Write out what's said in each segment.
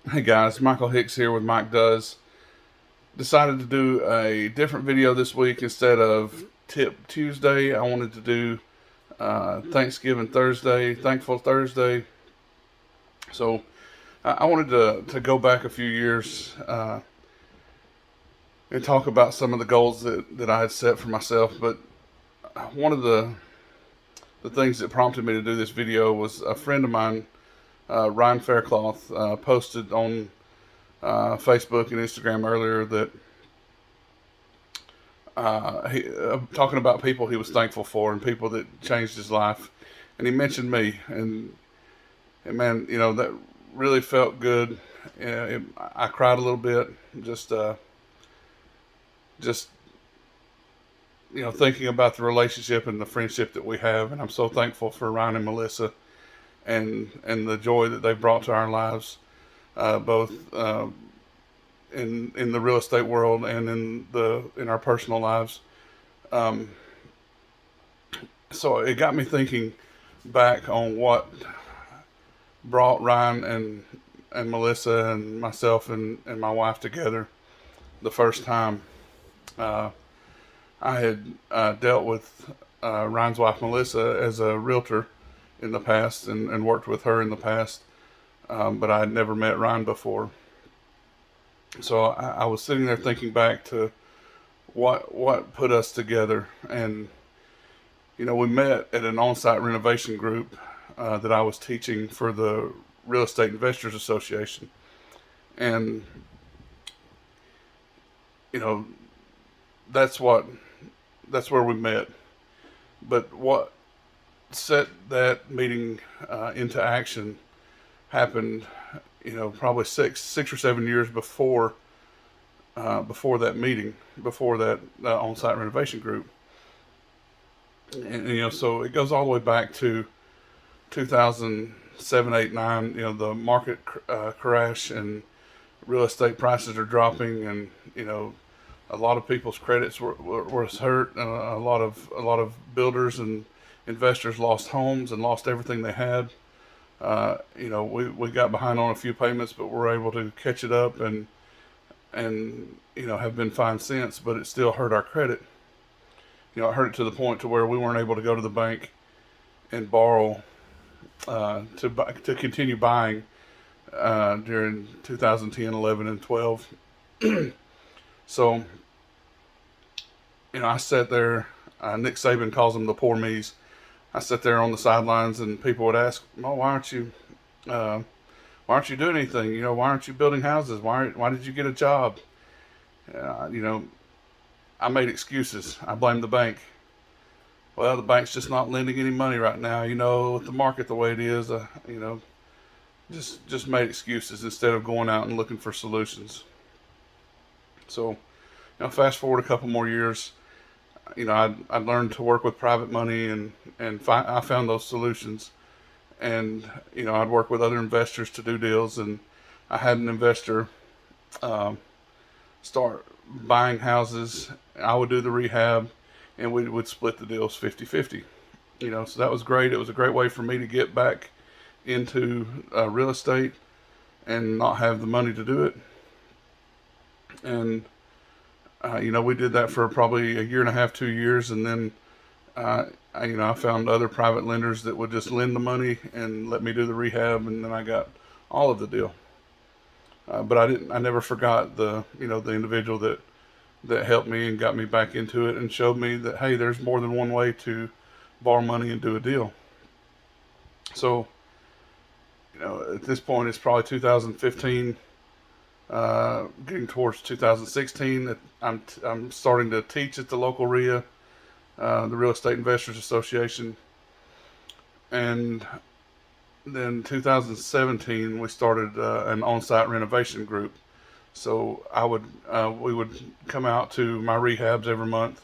Hey guys, Michael Hicks here with Mike Does. Decided to do a different video this week instead of Tip Tuesday. I wanted to do Thanksgiving Thursday, Thankful Thursday. So I wanted to go back a few years and talk about some of the goals that I had set for myself. But one of the things that prompted me to do this video was a friend of mine, Ryan Faircloth, posted on Facebook and Instagram earlier that talking about people he was thankful for and people that changed his life, and he mentioned me, and man, that really felt good. I cried a little bit, just thinking about the relationship and the friendship that we have, and I'm so thankful for Ryan and Melissa and the joy that they've brought to our lives, both in the real estate world and in our personal lives. Um, so it got me thinking back on what brought Ryan and Melissa and myself and my wife together the first time. Uh, I had dealt with Ryan's wife Melissa as a realtor in the past and worked with her in the past, but I had never met Ryan before. So I was sitting there thinking back to what put us together, and we met at an on-site renovation group that I was teaching for the Real Estate Investors Association, and you know that's what that's where we met. But what set that meeting into action happened, probably six or 7 years before that meeting, before that on-site renovation group, and so it goes all the way back to 2007, 8, 9. The market crash and real estate prices are dropping, and a lot of people's credits was hurt. A lot of builders and investors lost homes and lost everything they had. We got behind on a few payments, but we're able to catch it up and have been fine since. But it still hurt our credit. It hurt it to the point to where we weren't able to go to the bank and borrow to continue buying during 2010, 11, and 12. So I sat there. Nick Saban calls them the poor me's. I sat there on the sidelines, and people would ask, "Oh, uh, why aren't you doing anything? Why aren't you building houses? Why did you get a job?" Uh, you know, I made excuses. I blamed the bank. Well, the bank's just not lending any money right now. With the market the way it is, just made excuses instead of going out and looking for solutions. So, fast forward a couple more years, I learned to work with private money, and I found those solutions. And I'd work with other investors to do deals, and I had an investor um, start buying houses. I would do the rehab, and we would split the deals 50-50. So that was great. It was a great way for me to get back into real estate and not have the money to do it. And we did that for probably a year and a half, 2 years, and then I found other private lenders that would just lend the money and let me do the rehab, and then I got all of the deal. But I didn't. I never forgot the individual that helped me and got me back into it and showed me that, hey, there's more than one way to borrow money and do a deal. So at this point, it's probably 2015, getting towards 2016. That I'm starting to teach at the local RIA, the Real Estate Investors Association, and then 2017 we started an on-site renovation group. So we would come out to my rehabs every month,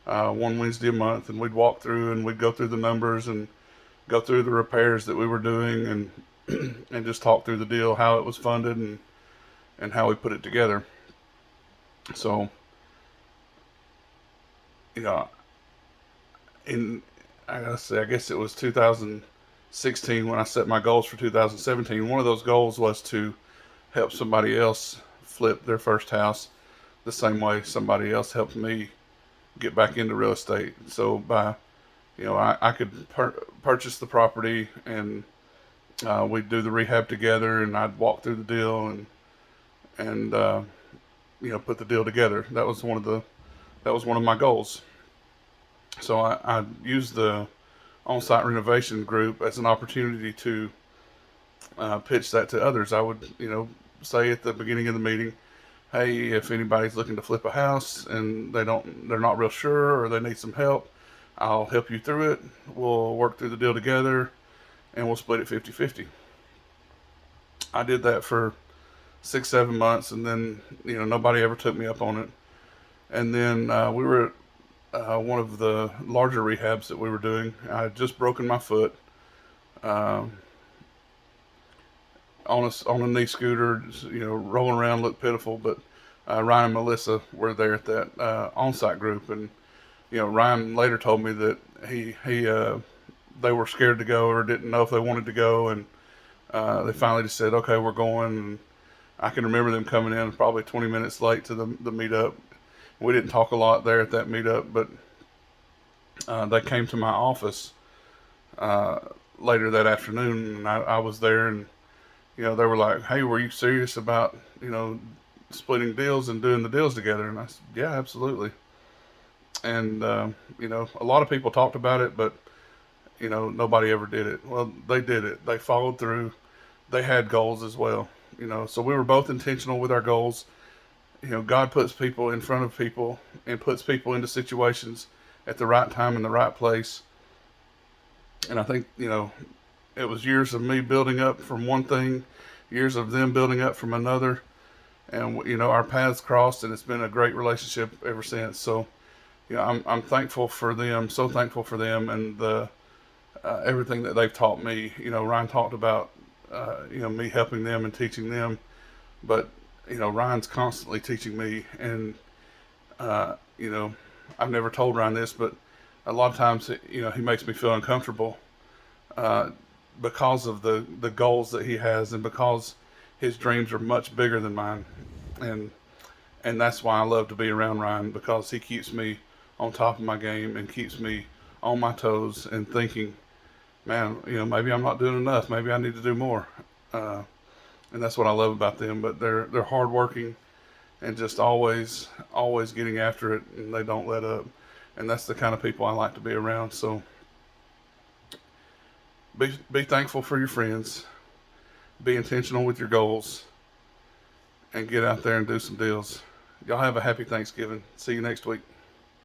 one Wednesday a month, and we'd walk through and we'd go through the numbers and go through the repairs that we were doing, and and just talk through the deal, how it was funded, and how we put it together. So you know, in I gotta say, I guess it was 2016 when I set my goals for 2017. One of those goals was to help somebody else flip their first house the same way somebody else helped me get back into real estate. So by I could purchase the property, and we'd do the rehab together, and I'd walk through the deal and put the deal together. That was one of my goals. So I used the on-site renovation group as an opportunity to pitch that to others. I would say at the beginning of the meeting, hey, if anybody's looking to flip a house and they're not real sure or they need some help, I'll help you through it. We'll work through the deal together and we'll split it 50-50. I did that for 6-7 months, and then nobody ever took me up on it. And then we were at one of the larger rehabs that we were doing. I had just broken my foot um, on a knee scooter, rolling around, looked pitiful. But Ryan and Melissa were there at that on-site group, and Ryan later told me that he they were scared to go or didn't know if they wanted to go, and they finally just said, "Okay, we're going." And I can remember them coming in probably 20 minutes late to the meetup. We didn't talk a lot there at that meetup, but they came to my office uh, later that afternoon, and I was there, and they were like, "Hey, were you serious about splitting deals and doing the deals together?" And I said, "Yeah, absolutely." And a lot of people talked about it, but nobody ever did it. Well, they did it. They followed through. They had goals as well. So we were both intentional with our goals. God puts people in front of people and puts people into situations at the right time in the right place. And I think, it was years of me building up from one thing, years of them building up from another. And, our paths crossed, and it's been a great relationship ever since. So, I'm thankful for them, so thankful for them and the everything that they've taught me. Ryan talked about, me helping them and teaching them, but Ryan's constantly teaching me, and uh, you know, I've never told Ryan this, but a lot of times, he makes me feel uncomfortable uh, because of the goals that he has, and because his dreams are much bigger than mine, and that's why I love to be around Ryan, because he keeps me on top of my game and keeps me on my toes and thinking, man, maybe I'm not doing enough. Maybe I need to do more. Uh, and that's what I love about them. But they're hardworking and just always getting after it, and they don't let up. And that's the kind of people I like to be around. So be thankful for your friends. Be intentional with your goals, and get out there and do some deals. Y'all have a happy Thanksgiving. See you next week.